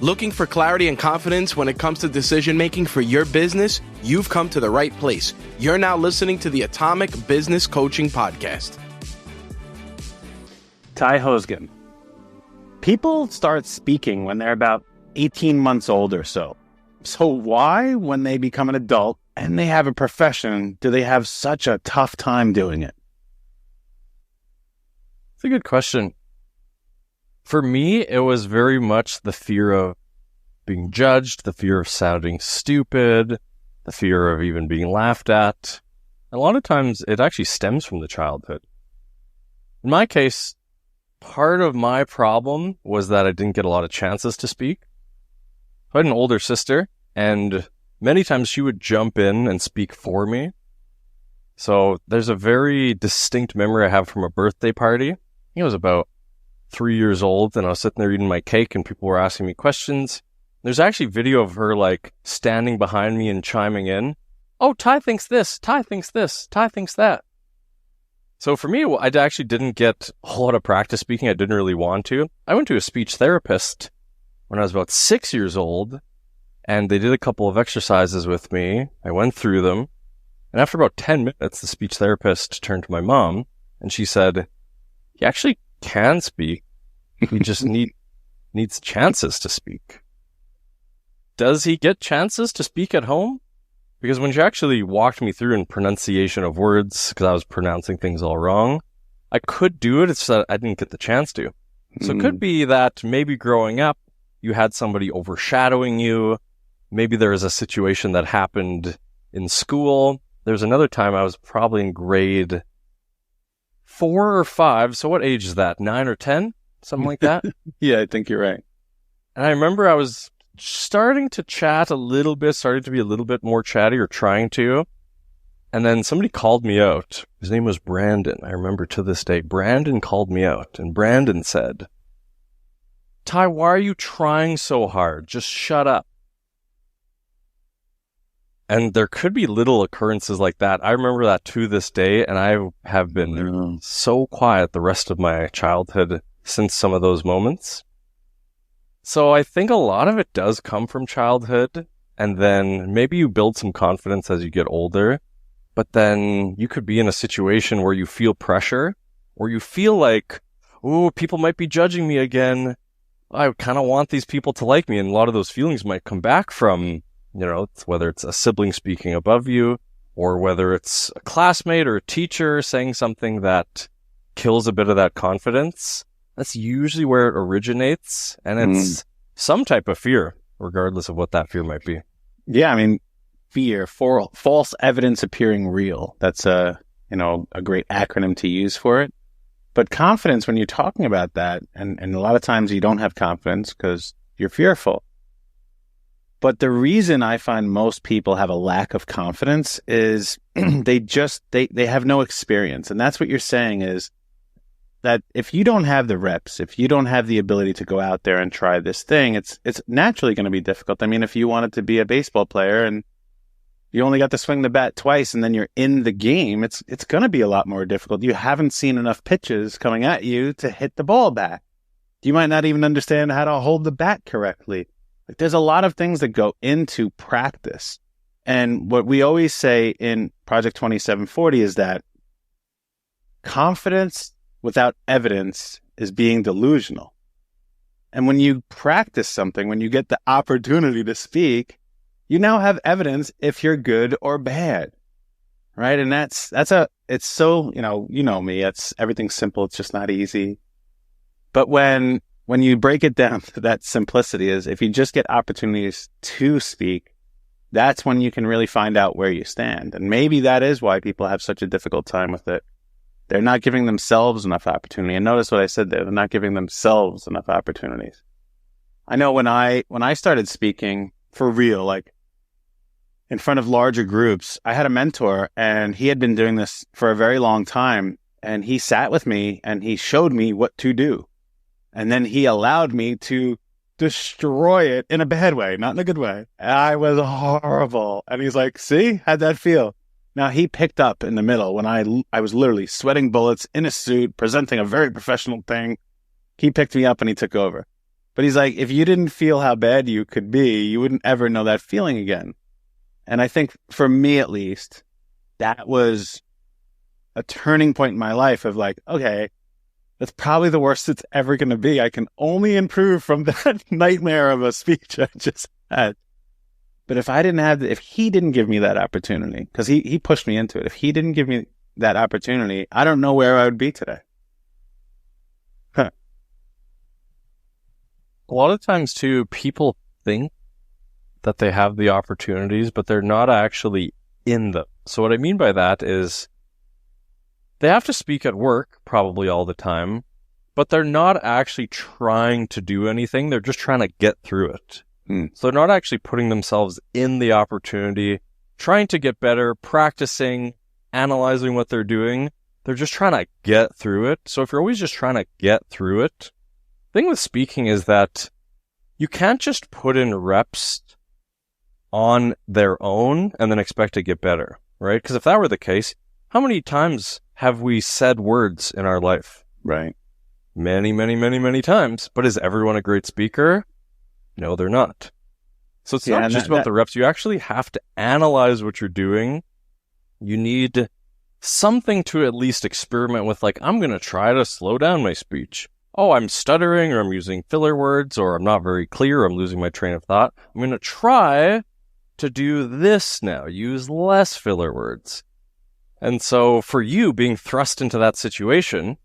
Looking for clarity and confidence when it comes to decision making for your business? You've come to the right place. You're now listening to the Atomic Business Coaching Podcast. Ty Hosgen. People start speaking when they're about 18 months old or so. So why, when they become an adult and they have a profession, do they have such a tough time doing it? It's a good question. For me, it was very much the fear of being judged, the fear of sounding stupid, the fear of even being laughed at. A lot of times, it actually stems from the childhood. In my case, part of my problem was that I didn't get a lot of chances to speak. I had an older sister, and many times she would jump in and speak for me. So there's a very distinct memory I have from a birthday party. I think I was about 3 years old, and I was sitting there eating my cake, and people were asking me questions. There's actually video of her, standing behind me and chiming in. Oh, Ty thinks this, Ty thinks this, Ty thinks that. So for me, I actually didn't get a whole lot of practice speaking. I didn't really want to. I went to a speech therapist when I was about 6 years old, and they did a couple of exercises with me. I went through them, and after about 10 minutes, the speech therapist turned to my mom, and she said, "You actually can speak. He just needs chances to speak." Does he get chances to speak at home? Because when she actually walked me through in pronunciation of words, because I was pronouncing things all wrong, I could do it. It's that I didn't get the chance to. So it could be that maybe growing up, you had somebody overshadowing you. Maybe there was a situation that happened in school. There's another time I was probably in grade 4 or 5. So what age is that? 9 or 10? Something like that? Yeah, I think you're right. And I remember I was starting to chat a little bit, starting to be a little bit more chatty, or trying to. And then somebody called me out. His name was Brandon. I remember to this day. Brandon called me out, and Brandon said, "Ty, why are you trying so hard? Just shut up." And there could be little occurrences like that. I remember that to this day, and I have been so quiet the rest of my childhood since some of those moments. So I think a lot of it does come from childhood, and then maybe you build some confidence as you get older, but then you could be in a situation where you feel pressure, or you feel like, oh, people might be judging me again. I kind of want these people to like me, and a lot of those feelings might come back from, whether it's a sibling speaking above you, or whether it's a classmate or a teacher saying something that kills a bit of that confidence. That's usually where it originates, and it's some type of fear, regardless of what that fear might be. Yeah, I mean, fear, false evidence appearing real. That's a great acronym to use for it. But confidence, when you're talking about that, and a lot of times you don't have confidence because you're fearful. But the reason I find most people have a lack of confidence is they have no experience. And that's what you're saying is that if you don't have the reps, if you don't have the ability to go out there and try this thing, it's naturally going to be difficult. I mean, if you wanted to be a baseball player and you only got to swing the bat twice and then you're in the game, it's going to be a lot more difficult. You haven't seen enough pitches coming at you to hit the ball back. You might not even understand how to hold the bat correctly. There's a lot of things that go into practice. And what we always say in Project 2740 is that confidence without evidence is being delusional. And when you practice something, when you get the opportunity to speak, you now have evidence if you're good or bad, right? And it's so, you know me, everything's simple. It's just not easy. But when you break it down to that simplicity is if you just get opportunities to speak, that's when you can really find out where you stand. And maybe that is why people have such a difficult time with it. They're not giving themselves enough opportunity. And notice what I said there. They're not giving themselves enough opportunities. I know when I started speaking for real, like in front of larger groups, I had a mentor and he had been doing this for a very long time. And he sat with me and he showed me what to do. And then he allowed me to destroy it in a bad way, not in a good way. I was horrible. And he's like, see, how'd that feel? Now, he picked up in the middle when I was literally sweating bullets in a suit, presenting a very professional thing. He picked me up and he took over. But he's like, if you didn't feel how bad you could be, you wouldn't ever know that feeling again. And I think for me, at least, that was a turning point in my life of like, okay, that's probably the worst it's ever going to be. I can only improve from that nightmare of a speech I just had. But if I didn't have, if he didn't give me that opportunity, because he pushed me into it, if he didn't give me that opportunity, I don't know where I would be today. Huh. A lot of times too, people think that they have the opportunities, but they're not actually in them. So what I mean by that is they have to speak at work probably all the time, but they're not actually trying to do anything. They're just trying to get through it. So they're not actually putting themselves in the opportunity, trying to get better, practicing, analyzing what they're doing. They're just trying to get through it. So if you're always just trying to get through it, the thing with speaking is that you can't just put in reps on their own and then expect to get better, right? Because if that were the case, how many times have we said words in our life? Right. Many, many, many, many times. But is everyone a great speaker? No, they're not. So it's not just about the reps. You actually have to analyze what you're doing. You need something to at least experiment with, like, I'm going to try to slow down my speech. Oh, I'm stuttering, or I'm using filler words, or I'm not very clear, I'm losing my train of thought. I'm going to try to do this now, use less filler words. And so for you being thrust into that situation,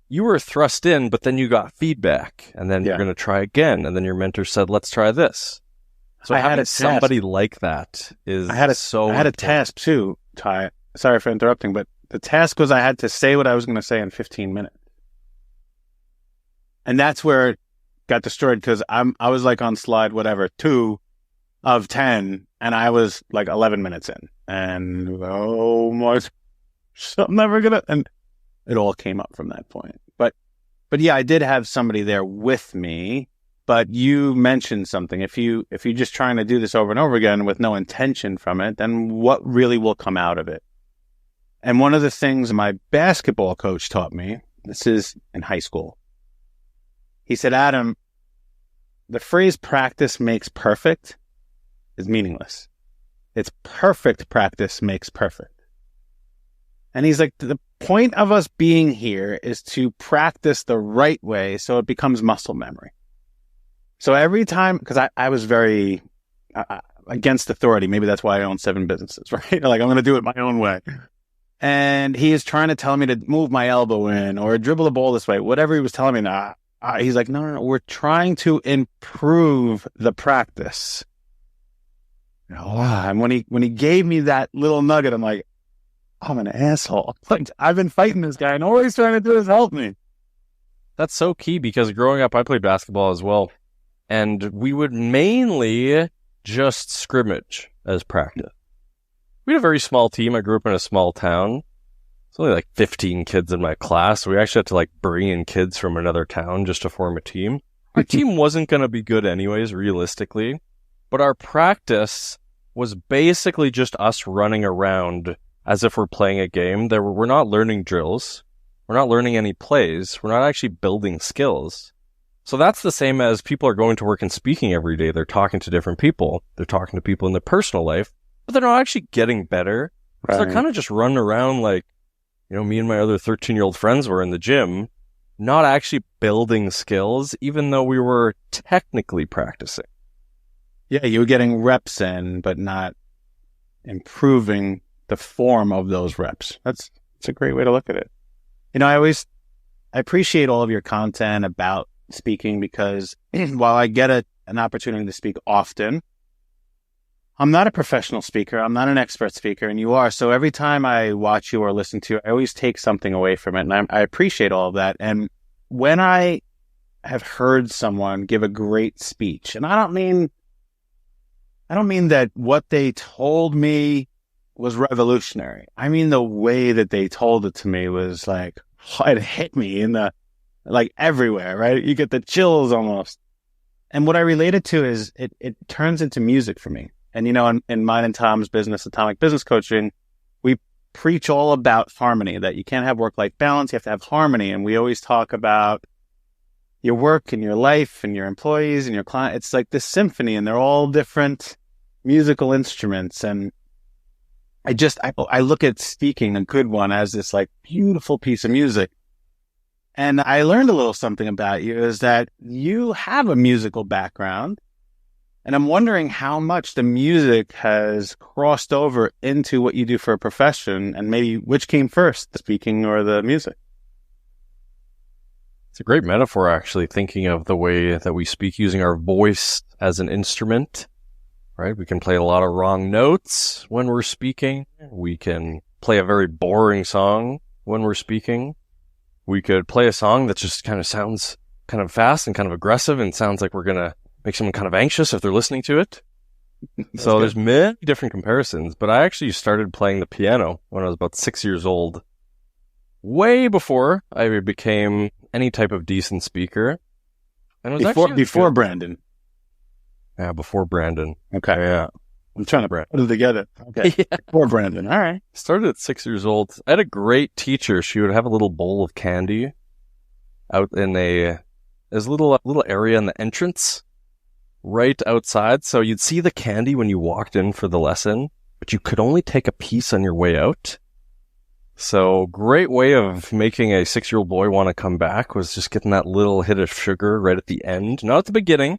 you were thrust in, but then you got feedback, and then you're going to try again, and then your mentor said, let's try this. So having somebody like that is I had a task too, Ty. Sorry for interrupting, but the task was I had to say what I was going to say in 15 minutes. And that's where it got destroyed, because I was like on slide, 2 of 10, and I was like 11 minutes in. And oh my, I'm never going to, and it all came up from that point. But yeah, I did have somebody there with me, but you mentioned something. If you're just trying to do this over and over again with no intention from it, then what really will come out of it? And one of the things my basketball coach taught me, this is in high school, he said, Adam, the phrase practice makes perfect is meaningless. It's perfect practice makes perfect. And he's like, the point of us being here is to practice the right way so it becomes muscle memory. So every time, because I was very against authority. Maybe that's why I own 7 businesses, right? Like, I'm going to do it my own way. And he is trying to tell me to move my elbow in or dribble the ball this way, whatever he was telling me. He's like, no, we're trying to improve the practice. And when he gave me that little nugget, I'm like, I'm an asshole. Like, I've been fighting this guy, and all he's trying to do is help me. That's so key, because growing up, I played basketball as well. And we would mainly just scrimmage as practice. We had a very small team. I grew up in a small town. It's only like 15 kids in my class. So we actually had to like bring in kids from another town just to form a team. Our team wasn't going to be good anyways, realistically. But our practice was basically just us running around as if we're playing a game. We're not learning drills. We're not learning any plays. We're not actually building skills. So that's the same as people are going to work and speaking every day. They're talking to different people. They're talking to people in their personal life, but they're not actually getting better. Right. So they're kind of just running around like, me and my other 13-year-old friends were in the gym, not actually building skills, even though we were technically practicing. Yeah, you were getting reps in, but not improving the form of those reps. That's a great way to look at it. I appreciate all of your content about speaking, because while I get an opportunity to speak often, I'm not a professional speaker. I'm not an expert speaker, and you are. So every time I watch you or listen to you, I always take something away from it, and I appreciate all of that. And when I have heard someone give a great speech, and I don't mean that what they told me was revolutionary. I mean, the way that they told it to me was like, it hit me in like everywhere, right? You get the chills almost. And what I relate it to is it turns into music for me. And, in mine and Tom's business, Atomic Business Coaching, we preach all about harmony, that you can't have work-life balance. You have to have harmony. And we always talk about, your work and your life and your employees and your client. It's like this symphony, and they're all different musical instruments. And I look at speaking, a good one, as this like beautiful piece of music. And I learned a little something about you, is that you have a musical background. And I'm wondering how much the music has crossed over into what you do for a profession, and maybe which came first, the speaking or the music. It's a great metaphor, actually, thinking of the way that we speak using our voice as an instrument, right? We can play a lot of wrong notes when we're speaking. We can play a very boring song when we're speaking. We could play a song that just kind of sounds kind of fast and kind of aggressive and sounds like we're going to make someone kind of anxious if they're listening to it. So there's many different comparisons, but I actually started playing the piano when I was about 6 years old, way before I became any type of decent speaker. And it was before Brandon. Yeah, before Brandon. Okay. Yeah. I'm trying to put it together. Okay. Yeah. Before Brandon. All right. Started at 6 years old. I had a great teacher. She would have a little bowl of candy out in there's a little area in the entrance right outside. So you'd see the candy when you walked in for the lesson, but you could only take a piece on your way out. So great way of making a 6-year-old boy want to come back was just getting that little hit of sugar right at the end. Not at the beginning,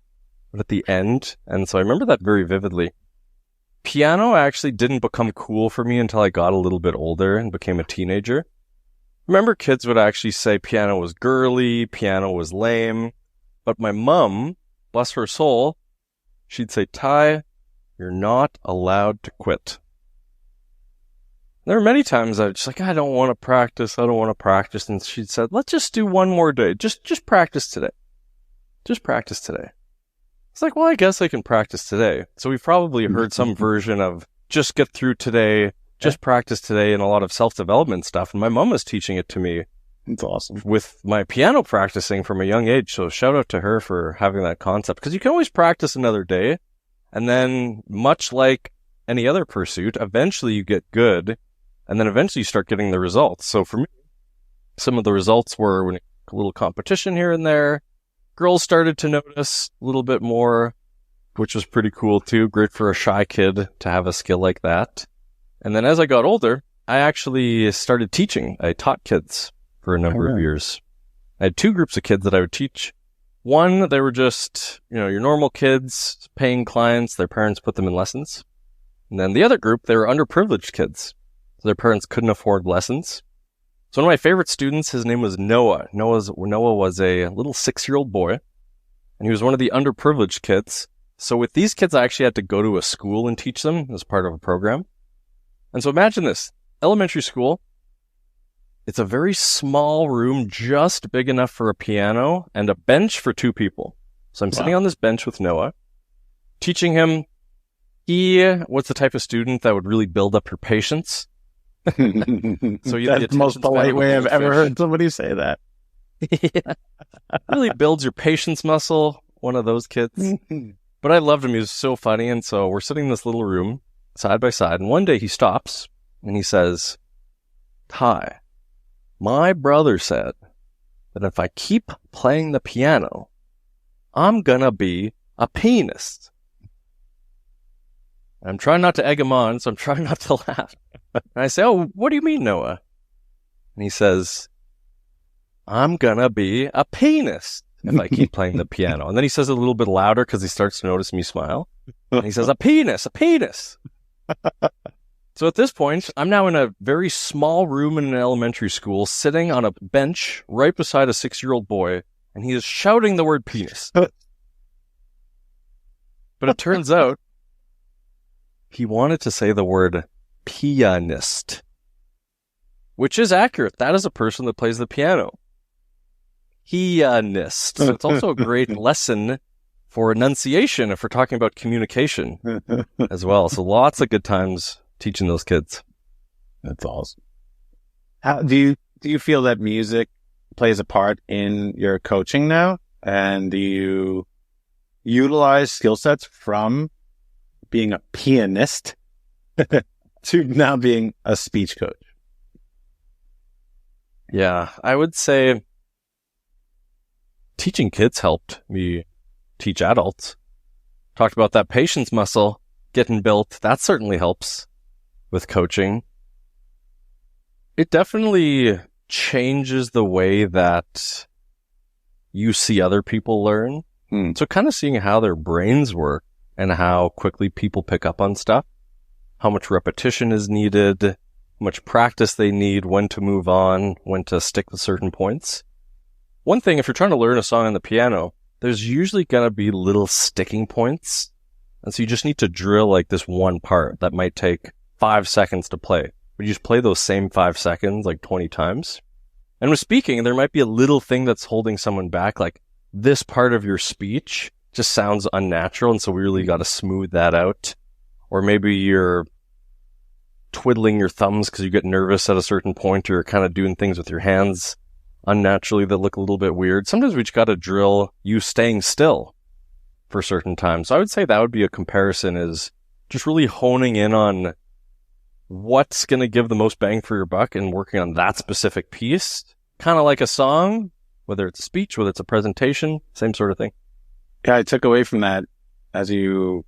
but at the end. And so I remember that very vividly. Piano actually didn't become cool for me until I got a little bit older and became a teenager. Remember, kids would actually say piano was girly, piano was lame. But my mom, bless her soul, she'd say, Ty, you're not allowed to quit. There were many times I was just like, I don't want to practice. And she'd said, let's just do one more day. Just practice today. Just practice today. It's like, well, I guess I can practice today. So we've probably heard some version of just get through today, just practice today, and a lot of self-development stuff. And my mom was teaching it to me. It's awesome. With my piano practicing from a young age. So shout out to her for having that concept, because you can always practice another day. And then much like any other pursuit, eventually you get good. And then eventually you start getting the results. So for me, some of the results were a little competition here and there. Girls started to notice a little bit more, which was pretty cool too. Great for a shy kid to have a skill like that. And then as I got older, I actually started teaching. I taught kids for a number of years. I had 2 groups of kids that I would teach. One, they were just, your normal kids, paying clients. Their parents put them in lessons. And then the other group, they were underprivileged kids. Their parents couldn't afford lessons. So one of my favorite students, his name was Noah. Noah was a little 6-year-old boy, and he was one of the underprivileged kids. So with these kids, I actually had to go to a school and teach them as part of a program. And so imagine this, elementary school. It's a very small room, just big enough for a piano and a bench for 2 people. So I'm sitting on this bench with Noah, teaching him. He was the type of student that would really build up your patience. So that's the most polite way I've ever heard somebody say that. Yeah. Really builds your patience muscle, one of those kids. But I loved him. He was so funny. And so we're sitting in this little room side by side. And one day he stops and he says, Ty, my brother said that if I keep playing the piano, I'm gonna be a pianist. I'm trying not to egg him on, so I'm trying not to laugh. And I say, oh, what do you mean, Noah? And he says, I'm gonna be a pianist if I keep playing the piano. And then he says it a little bit louder because he starts to notice me smile. And he says, a pianist. So at this point, I'm now in a very small room in an elementary school, sitting on a bench right beside a 6-year-old boy, and he is shouting the word penis. But it turns out he wanted to say the word pianist, which is accurate. That is a person that plays the piano. Pianist. So it's also a great lesson for enunciation if we're talking about communication as well. So lots of good times teaching those kids. That's awesome. How do you feel that music plays a part in your coaching now? And do you utilize skill sets from being a pianist to now being a speech coach? Yeah, I would say teaching kids helped me teach adults. Talked about that patience muscle getting built. That certainly helps with coaching. It definitely changes the way that you see other people learn. So kind of seeing how their brains work and how quickly people pick up on stuff, how much repetition is needed, how much practice they need, when to move on, when to stick with certain points. One thing, if you're trying to learn a song on the piano, there's usually going to be little sticking points. And so you just need to drill like this one part that might take 5 seconds to play. But you just play those same 5 seconds like 20 times. And with speaking, there might be a little thing that's holding someone back, like this part of your speech just sounds unnatural, and so we really got to smooth that out. Or maybe you're twiddling your thumbs because you get nervous at a certain point, or you're kind of doing things with your hands unnaturally that look a little bit weird. Sometimes we just got to drill you staying still for certain times. So I would say that would be a comparison, is just really honing in on what's going to give the most bang for your buck and working on that specific piece. Kind of like a song, whether it's a speech, whether it's a presentation, same sort of thing. Yeah, I took away from that, as you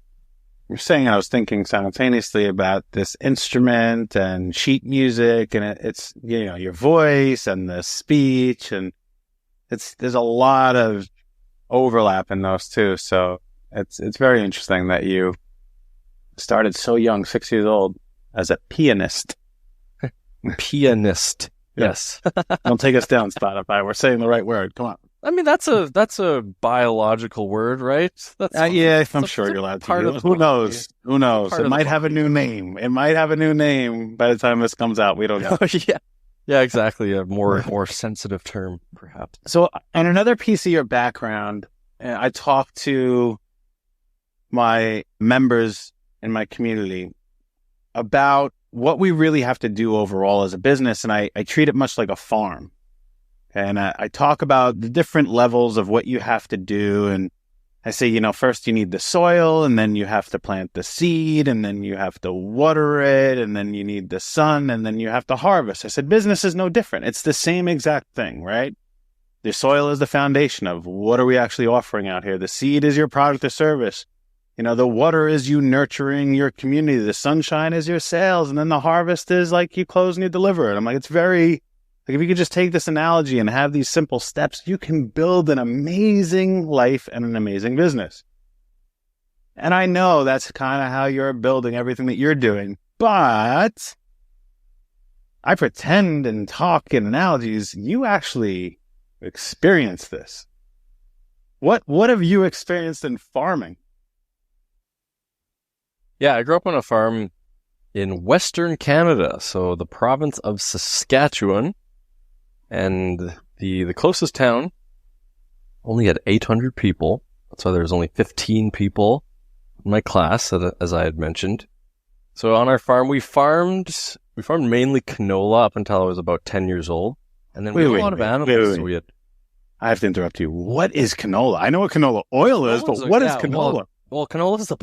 were saying, I was thinking simultaneously about this instrument and sheet music, and it's, you know, your voice and the speech, and there's a lot of overlap in those two. So it's very interesting that you started so young, 6 years old, as a pianist. Pianist. Yes. Don't take us down, Spotify. We're saying the right word. Come on. I mean, that's a biological word, right? That's yeah, I'm sure you're allowed to use it. Who knows? Who knows? It might have a new name. It might have a new name by the time this comes out. We don't know. Yeah. Yeah, exactly. A more sensitive term, perhaps. So, on another piece of your background, I talked to my members in my community about what we really have to do overall as a business, and I treat it much like a farm. And I talk about the different levels of what you have to do. And I say, you know, first you need the soil, and then you have to plant the seed, and then you have to water it, and then you need the sun, and then you have to harvest. I said, business is no different. It's the same exact thing, right? The soil is the foundation of what are we actually offering out here. The seed is your product or service. You know, the water is you nurturing your community. The sunshine is your sales. And then the harvest is like you close and you deliver it. I'm like, it's very... Like, if you could just take this analogy and have these simple steps, you can build an amazing life and an amazing business. And I know that's kind of how you're building everything that you're doing, but I pretend and talk in analogies. You actually experience this. What have you experienced in farming? Yeah, I grew up on a farm in Western Canada, so the province of Saskatchewan. And the closest town only had 800 people. That's why there was only 15 people in my class, as I had mentioned. So on our farm, we farmed mainly canola up until I was about 10 years old. And then we had a lot of animals. So we had... I have to interrupt you. What is canola? I know what canola oil is, but what is canola? Well, canola is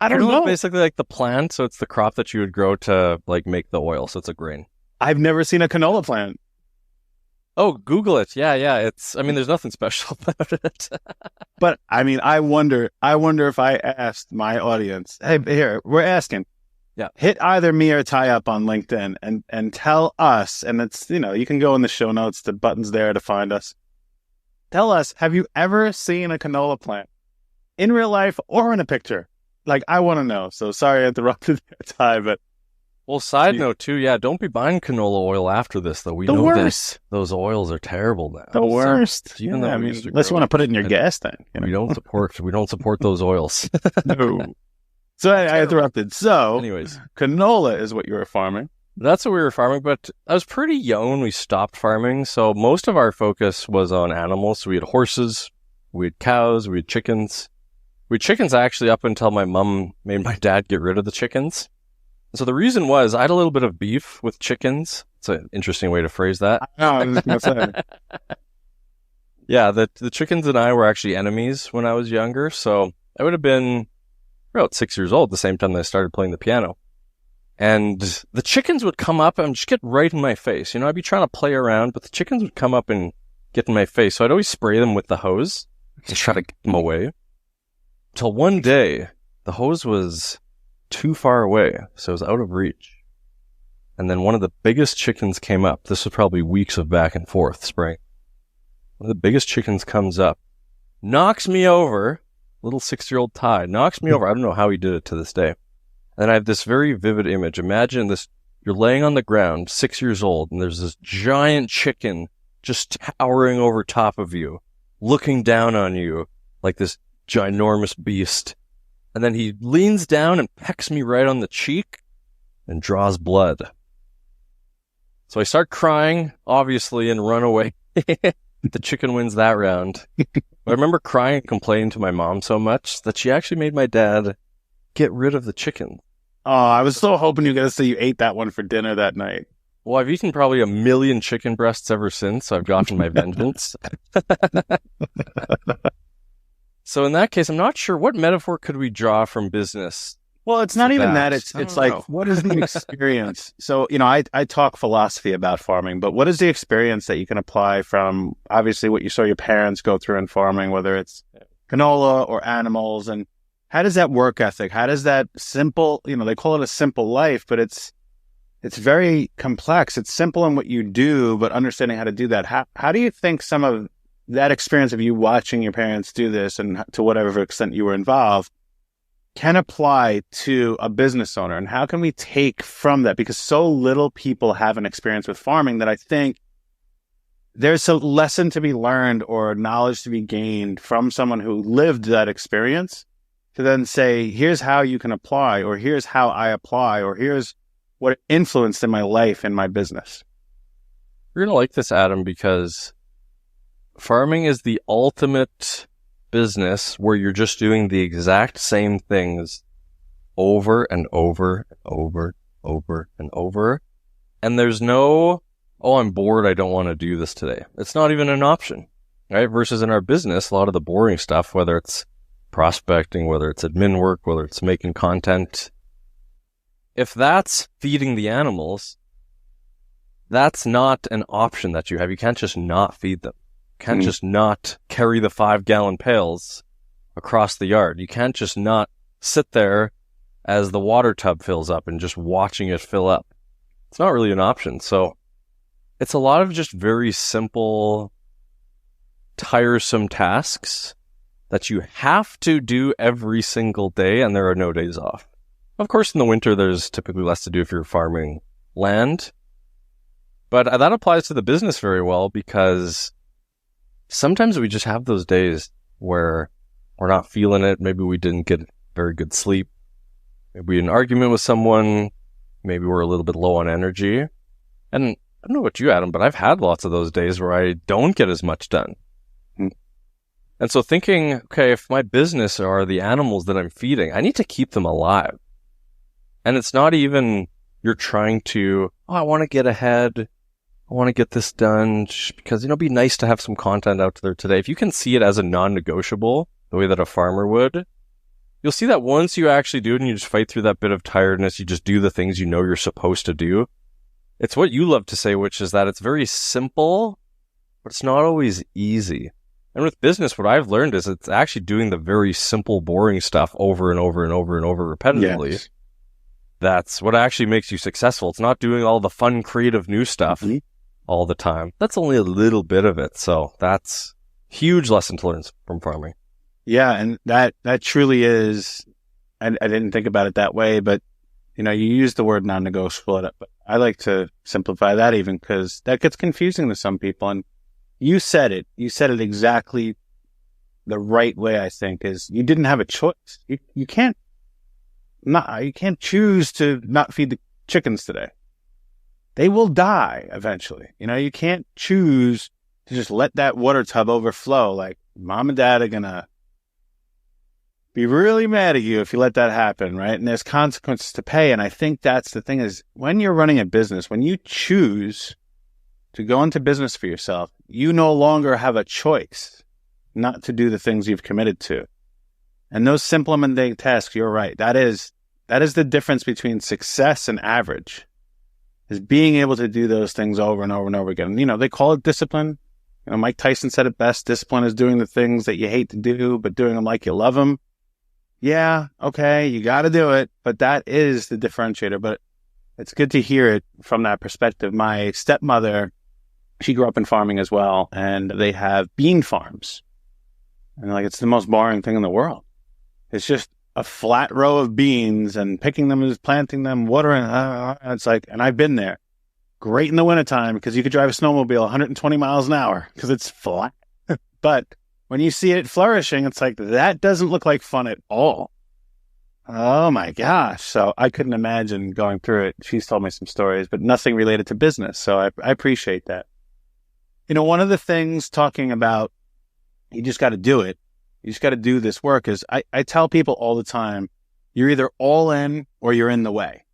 I don't know. Basically like the plant. So it's the crop that you would grow to like make the oil. So it's a grain. I've never seen a canola plant. Oh, Google it. Yeah. I mean, there's nothing special about it. But I mean, I wonder if I asked my audience, hey, here, we're asking. Yeah. Hit either me or Ty up on LinkedIn and tell us, and it's, you know, you can go in the show notes, the button's there to find us. Tell us, have you ever seen a canola plant in real life or in a picture? Like, I want to know. So sorry I interrupted Ty, but. Well, side note too, yeah, don't be buying canola oil after this, though. We know that those oils are terrible now. The worst. So, even though unless you want to put it in your gas tank. You know? We don't support those oils. No. So I interrupted. So, anyways, canola is what you were farming. That's what we were farming, but I was pretty young when we stopped farming, so most of our focus was on animals. So we had horses, we had cows, we had chickens. We had chickens actually up until my mom made my dad get rid of the chickens. So the reason was I had a little bit of beef with chickens. It's an interesting way to phrase that. I was just going to say. Yeah, the chickens and I were actually enemies when I was younger. So I would have been about 6 years old at the same time that I started playing the piano. And the chickens would come up and just get right in my face. You know, I'd be trying to play around, but the chickens would come up and get in my face. So I'd always spray them with the hose to try to get them away. Till one day, the hose was too far away, so it was out of reach. And then one of the biggest chickens came up. This was probably weeks of back and forth spraying. One of the biggest chickens comes up, knocks me over, little 6-year-old Ty, knocks me over. I don't know how he did it to this day. And I have this very vivid image. Imagine this, you're laying on the ground, 6 years old, and there's this giant chicken just towering over top of you, looking down on you like this ginormous beast. And then he leans down and pecks me right on the cheek and draws blood. So I start crying, obviously, and run away. The chicken wins that round. But I remember crying and complaining to my mom so much that she actually made my dad get rid of the chicken. Oh, I was so hoping you were going to say you ate that one for dinner that night. Well, I've eaten probably 1 million chicken breasts ever since. So I've gotten my vengeance. So in that case, I'm not sure what metaphor could we draw from business. Well, it's not even that. It's like, what is the experience? So, I talk philosophy about farming, but what is the experience that you can apply from obviously what you saw your parents go through in farming, whether it's canola or animals, and how does that work ethic? How does that simple, they call it a simple life, but it's very complex. It's simple in what you do, but understanding how to do that. How do you think some of that experience of you watching your parents do this, and to whatever extent you were involved, can apply to a business owner? And how can we take from that? Because so little people have an experience with farming that I think there's a lesson to be learned or knowledge to be gained from someone who lived that experience to then say, here's how you can apply, or here's how I apply, or here's what it influenced in my life and my business. You're going to like this, Adam, because farming is the ultimate business where you're just doing the exact same things over and over and over and over. And there's no, oh, I'm bored, I don't want to do this today. It's not even an option, right? Versus in our business, a lot of the boring stuff, whether it's prospecting, whether it's admin work, whether it's making content, if that's feeding the animals, that's not an option that you have. You can't just not feed them. You can't just not carry the 5-gallon pails across the yard. You can't just not sit there as the water tub fills up and just watching it fill up. It's not really an option. So it's a lot of just very simple, tiresome tasks that you have to do every single day, and there are no days off. Of course, in the winter, there's typically less to do if you're farming land. But that applies to the business very well, because sometimes we just have those days where we're not feeling it. Maybe we didn't get very good sleep. Maybe we had an argument with someone. Maybe we're a little bit low on energy. And I don't know about you, Adam, but I've had lots of those days where I don't get as much done. And so thinking, okay, if my business are the animals that I'm feeding, I need to keep them alive. And it's not even you're trying to, I want to get ahead. I want to get this done because, it'd be nice to have some content out there today. If you can see it as a non-negotiable, the way that a farmer would, you'll see that once you actually do it and you just fight through that bit of tiredness, you just do the things you know you're supposed to do. It's what you love to say, which is that it's very simple, but it's not always easy. And with business, what I've learned is it's actually doing the very simple, boring stuff over and over and over and over repetitively. Yes. That's what actually makes you successful. It's not doing all the fun, creative new stuff all the time. That's only a little bit of it. So that's huge lesson to learn from farming. Yeah, and that truly is, I didn't think about it that way, but you use the word non-negotiable, but I like to simplify that even because that gets confusing to some people. And you said it exactly the right way, I think, is you didn't have a choice. You can't choose to not feed the chickens today. They will die eventually. You can't choose to just let that water tub overflow. Like mom and dad are going to be really mad at you if you let that happen, right? And there's consequences to pay. And I think that's the thing is when you're running a business, when you choose to go into business for yourself, you no longer have a choice not to do the things you've committed to. And those simple and mundane tasks, you're right. That is the difference between success and average, is being able to do those things over and over and over again. They call it discipline. Mike Tyson said it best. Discipline is doing the things that you hate to do, but doing them like you love them. Yeah, okay, you got to do it, but that is the differentiator. But it's good to hear it from that perspective. My stepmother, she grew up in farming as well, and they have bean farms. And like, it's the most boring thing in the world. It's just a flat row of beans, and picking them is planting them, watering. It's like, and I've been there. Great in the wintertime because you could drive a snowmobile 120 miles an hour because it's flat. But when you see it flourishing, it's like, that doesn't look like fun at all. Oh my gosh. So I couldn't imagine going through it. She's told me some stories, but nothing related to business. So I appreciate that. One of the things talking about, you just got to do it. You just got to do this work is I tell people all the time, you're either all in or you're in the way.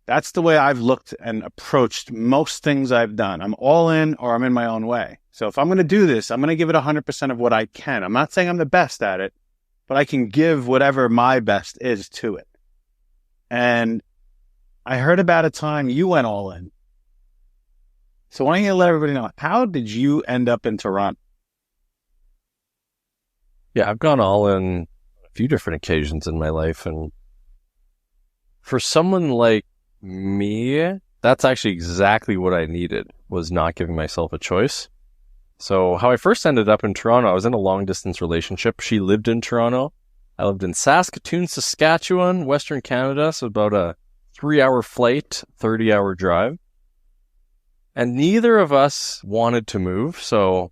That's the way I've looked and approached most things I've done. I'm all in or I'm in my own way. So if I'm going to do this, I'm going to give it 100% of what I can. I'm not saying I'm the best at it, but I can give whatever my best is to it. And I heard about a time you went all in. So why don't you let everybody know, how did you end up in Toronto? Yeah, I've gone all in a few different occasions in my life. And for someone like me, that's actually exactly what I needed, was not giving myself a choice. So how I first ended up in Toronto, I was in a long-distance relationship. She lived in Toronto. I lived in Saskatoon, Saskatchewan, Western Canada, so about a 3-hour flight, 30-hour drive. And neither of us wanted to move, so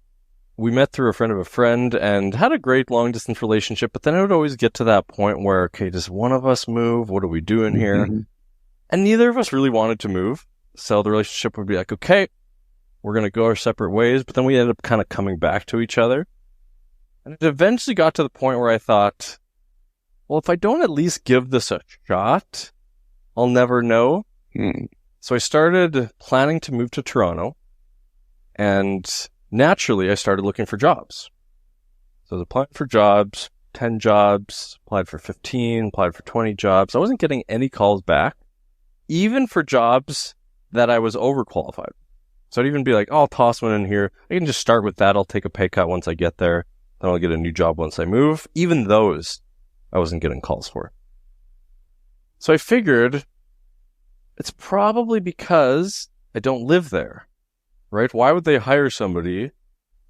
we met through a friend of a friend and had a great long-distance relationship, but then it would always get to that point where, okay, does one of us move? What are we doing here? Mm-hmm. And neither of us really wanted to move, so the relationship would be like, okay, we're going to go our separate ways, but then we ended up kind of coming back to each other. And it eventually got to the point where I thought, well, if I don't at least give this a shot, I'll never know. So I started planning to move to Toronto, and naturally I started looking for jobs. So I was applying for jobs, 10 jobs, applied for 15, applied for 20 jobs. I wasn't getting any calls back, even for jobs that I was overqualified. So I'd even be like, oh, I'll toss one in here. I can just start with that. I'll take a pay cut once I get there. Then I'll get a new job once I move. Even those, I wasn't getting calls for. So I figured it's probably because I don't live there, right? Why would they hire somebody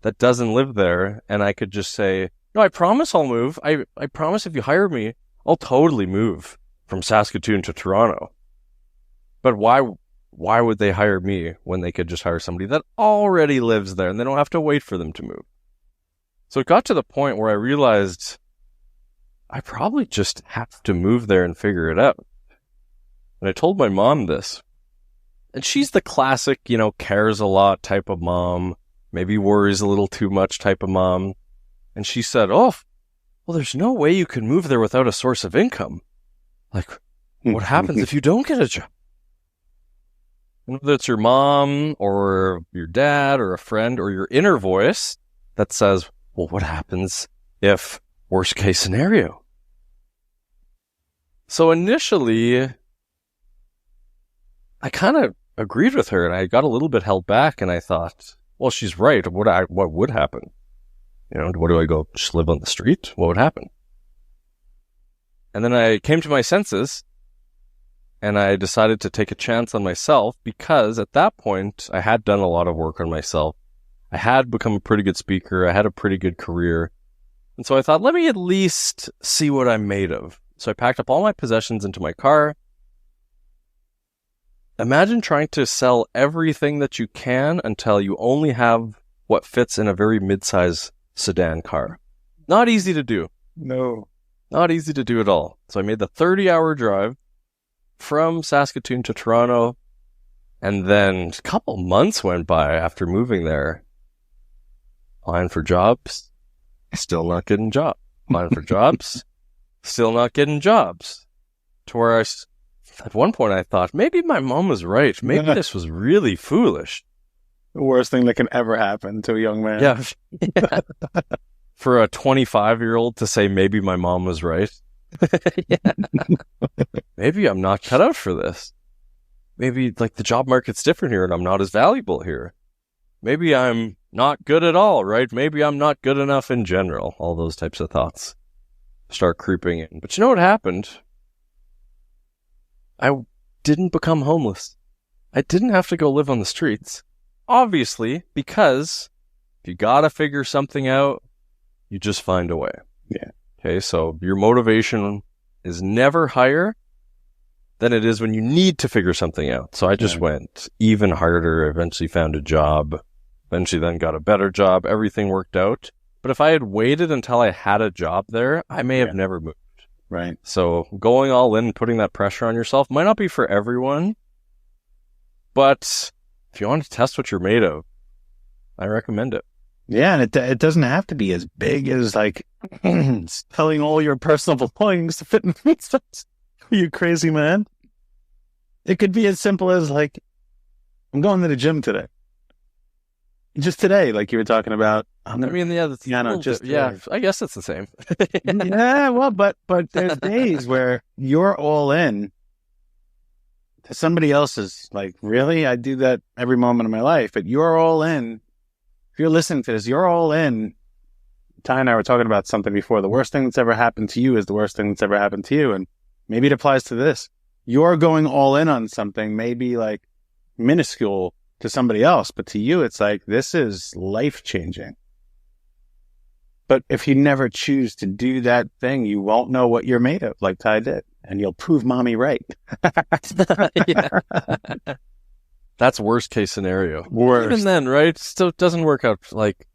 that doesn't live there? And I could just say, no, I promise I'll move. I promise if you hire me, I'll totally move from Saskatoon to Toronto. But why would they hire me when they could just hire somebody that already lives there and they don't have to wait for them to move? So it got to the point where I realized I probably just have to move there and figure it out. And I told my mom this. And she's the classic, cares a lot type of mom, maybe worries a little too much type of mom. And she said, oh, well, there's no way you can move there without a source of income. Like, what happens if you don't get a job? Whether it's your mom or your dad or a friend or your inner voice that says, well, what happens if worst case scenario? So initially, I kind of agreed with her and I got a little bit held back and I thought, well, she's right. What would happen? What do I go just live on the street? What would happen? And then I came to my senses and I decided to take a chance on myself because at that point, I had done a lot of work on myself. I had become a pretty good speaker. I had a pretty good career. And so I thought, let me at least see what I'm made of. So I packed up all my possessions into my car. Imagine trying to sell everything that you can until you only have what fits in a very mid-size sedan car. Not easy to do. No. Not easy to do at all. So I made the 30-hour drive from Saskatoon to Toronto, and then a couple months went by after moving there. Applying for jobs, still not getting jobs. Applying for jobs, still not getting jobs. To where at one point I thought, maybe my mom was right. Maybe this was really foolish. The worst thing that can ever happen to a young man. Yeah. For a 25-year-old to say maybe my mom was right. Yeah. Maybe I'm not cut out for this. Maybe the job market's different here and I'm not as valuable here. maybe I'm not good at all, right? Maybe I'm not good enough in general. All those types of thoughts start creeping in. But you know what happened? I didn't become homeless. I didn't have to go live on the streets. Obviously, because if you gotta figure something out, you just find a way. Yeah. Okay, so your motivation is never higher than it is when you need to figure something out. So I just went even harder, eventually found a job, eventually then got a better job. Everything worked out. But if I had waited until I had a job there, I may have never moved. Right. So going all in and putting that pressure on yourself might not be for everyone, but if you want to test what you're made of, I recommend it. Yeah, and it doesn't have to be as big as like selling all your personal belongings to fit in the steps. You crazy man. It could be as simple as like, I'm going to the gym today. Just today, like you were talking about. I mean, yeah, that's I guess it's the same. Yeah, well, but there's days where you're all in. Somebody else is like, really? I do that every moment of my life, but you're all in. If you're listening to this, you're all in. Ty and I were talking about something before. The worst thing that's ever happened to you is the worst thing that's ever happened to you. And maybe it applies to this. You're going all in on something, maybe like minuscule to somebody else, but to you, it's like, this is life-changing. But if you never choose to do that thing, you won't know what you're made of, like Ty did. And you'll prove mommy right. That's worst case scenario. Worst. Even then, right? Still it doesn't work out. Like,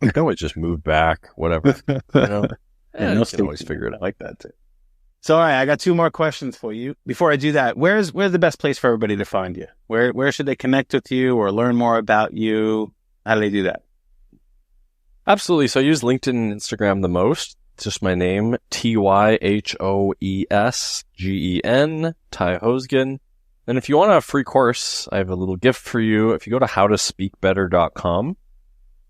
you can always just move back, whatever. You know? And you can always figure it out. Like that too. So, all right, I got 2 more questions for you. Before I do that, where's the best place for everybody to find you? Where should they connect with you or learn more about you? How do they do that? Absolutely. So I use LinkedIn and Instagram the most. It's just my name, TyHoesgen, Ty Hoesgen. And if you want a free course, I have a little gift for you. If you go to howtospeakbetter.com,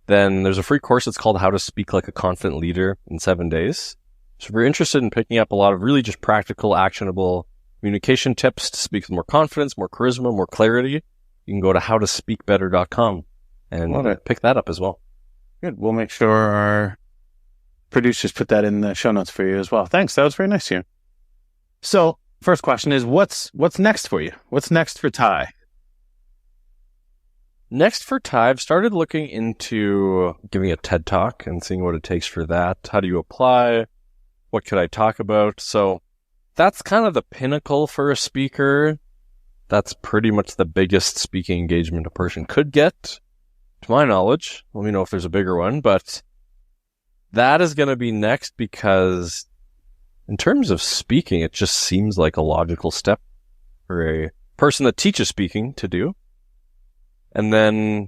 then there's a free course. It's called How to Speak Like a Confident Leader in 7 days. So if you're interested in picking up a lot of really just practical, actionable communication tips to speak with more confidence, more charisma, more clarity, you can go to howtospeakbetter.com and pick that up as well. Good. We'll make sure our producers put that in the show notes for you as well. Thanks. That was very nice of you. So, first question is, what's next for you? What's next for Ty? Next for Ty, I've started looking into giving a TED Talk and seeing what it takes for that. How do you apply? What could I talk about? So that's kind of the pinnacle for a speaker. That's pretty much the biggest speaking engagement a person could get, to my knowledge. Let me know if there's a bigger one, but that is going to be next because in terms of speaking, it just seems like a logical step for a person that teaches speaking to do. And then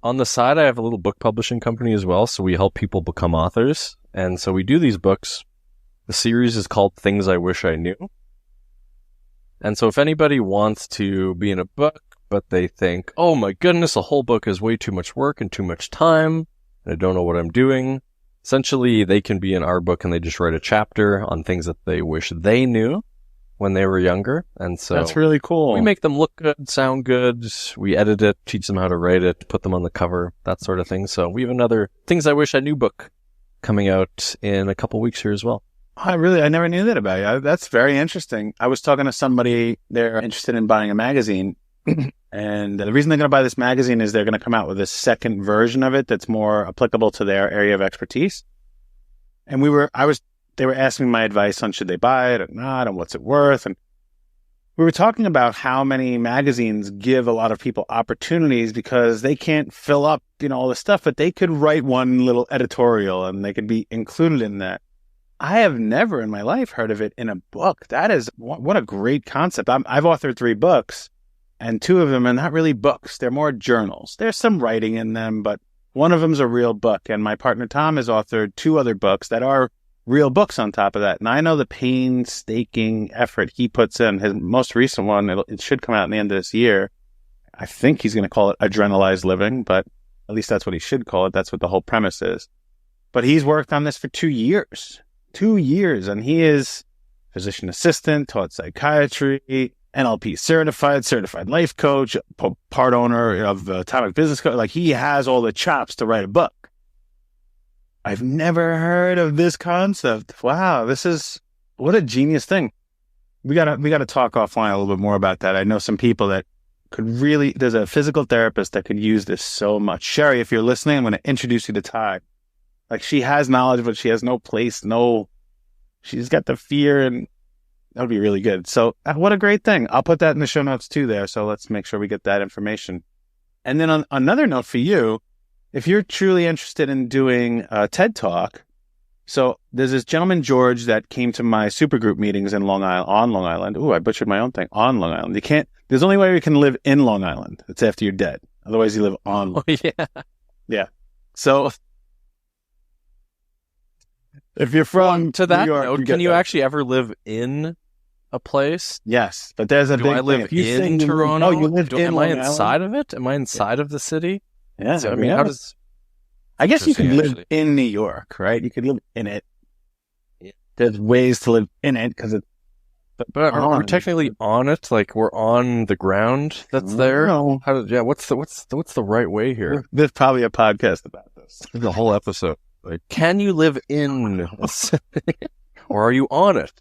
on the side, I have a little book publishing company as well. So we help people become authors. And so we do these books. The series is called Things I Wish I Knew. And so if anybody wants to be in a book, but they think, oh my goodness, a whole book is way too much work and too much time, and I don't know what I'm doing, essentially they can be in our book and they just write a chapter on things that they wish they knew when they were younger. And so that's really cool. We make them look good, sound good. We edit it, teach them how to write it, put them on the cover, that sort of thing. So we have another Things I Wish I Knew book coming out in a couple weeks here as well. I never knew that about you. That's very interesting. I was talking to somebody, they're interested in buying a magazine. And the reason they're going to buy this magazine is they're going to come out with a second version of it that's more applicable to their area of expertise. And they were asking my advice on should they buy it or not and what's it worth. And we were talking about how many magazines give a lot of people opportunities because they can't fill up, all this stuff, but they could write one little editorial and they could be included in that. I have never in my life heard of it in a book. That is, what a great concept. I've authored 3 books and 2 of them are not really books. They're more journals. There's some writing in them, but one of them's a real book. And my partner Tom has authored 2 other books that are real books on top of that. And I know the painstaking effort he puts in. His most recent one, it should come out in the end of this year. I think he's going to call it Adrenalized Living, but at least that's what he should call it. That's what the whole premise is. But he's worked on this for 2 years. 2 years. And he is physician assistant, taught psychiatry, NLP certified life coach, part owner of Atomic Business Coach. Like, he has all the chops to write a book. I've never heard of this concept. Wow, what a genius thing. We gotta talk offline a little bit more about that. I know some people that there's a physical therapist that could use this so much. Sherry, if you're listening, I'm going to introduce you to Ty. Like, she has knowledge, but she has no place, she's got the fear, and that would be really good. So what a great thing. I'll put that in the show notes too there. So let's make sure we get that information. And then on another note for you, if you're truly interested in doing a TED Talk, so there's this gentleman, George, that came to my supergroup meetings on Long Island. Ooh, I butchered my own thing. On Long Island. There's only way you can live in Long Island. It's after you're dead. Otherwise you live on. Oh, yeah. Yeah. So if you're from to that New York, note, can you actually ever live in a place? Yes, but there's a big thing. Do I live in Toronto? You live in Am Long I Island? inside of it? Am I inside of the city? Yeah. So, I mean, how does... I guess you could live actually in New York, right? You could live in it. Yeah. There's ways to live in it because But we're technically on it. Like, we're on the ground that's there. No. What's the right way here? There's probably a podcast about this. There's a whole episode. Like, can you live in a city, or are you on it?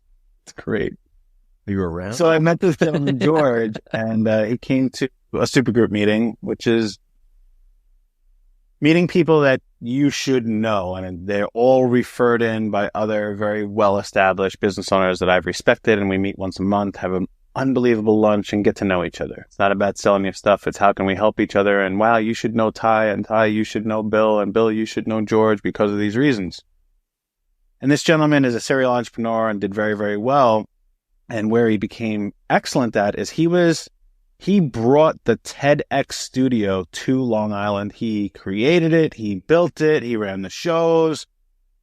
It's great. Are you around? So I met this gentleman, George, and he came to a supergroup meeting, which is meeting people that you should know. And they're all referred in by other very well-established business owners that I've respected. And we meet once a month, have an unbelievable lunch, and get to know each other. It's not about selling you stuff. It's how can we help each other? And wow, you should know Ty, and Ty, you should know Bill, and Bill, you should know George because of these reasons. And this gentleman is a serial entrepreneur and did very, very well. And where he became excellent at is he brought the TEDx studio to Long Island. He created it. He built it. He ran the shows.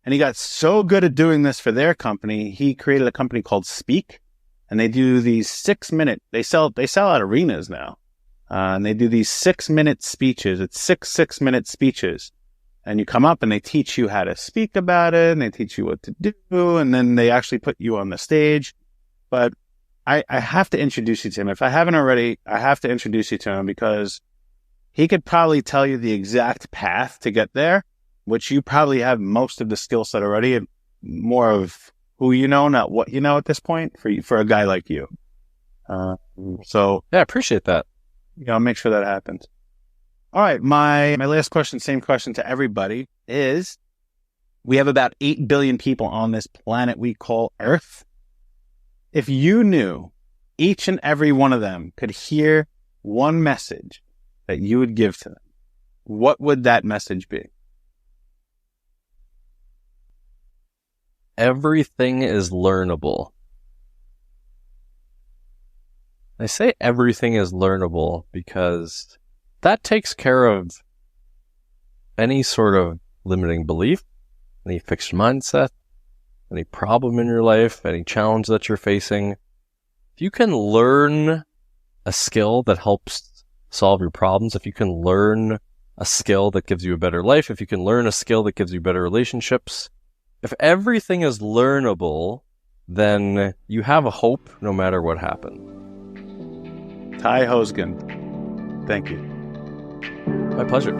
And he got so good at doing this for their company, he created a company called Speak. And they do these 6-minute, they sell out arenas now. And they do these 6-minute speeches. It's 6-minute speeches. And you come up and they teach you how to speak about it, and they teach you what to do. And then they actually put you on the stage. But I have to introduce you to him. If I haven't already, I have to introduce you to him because he could probably tell you the exact path to get there, which you probably have most of the skill set already, and more of who you know, not what you know at this point for a guy like you. So yeah, I appreciate that. I'll make sure that happens. All right. My last question, same question to everybody, is we have about 8 billion people on this planet we call Earth. If you knew each and every one of them could hear one message that you would give to them, what would that message be? Everything is learnable. I say everything is learnable because that takes care of any sort of limiting belief, any fixed mindset, any problem in your life, any challenge that you're facing. If you can learn a skill that helps solve your problems, if you can learn a skill that gives you a better life, if you can learn a skill that gives you better relationships, if everything is learnable, then you have a hope no matter what happens. Ty Hosgen, thank you. My pleasure.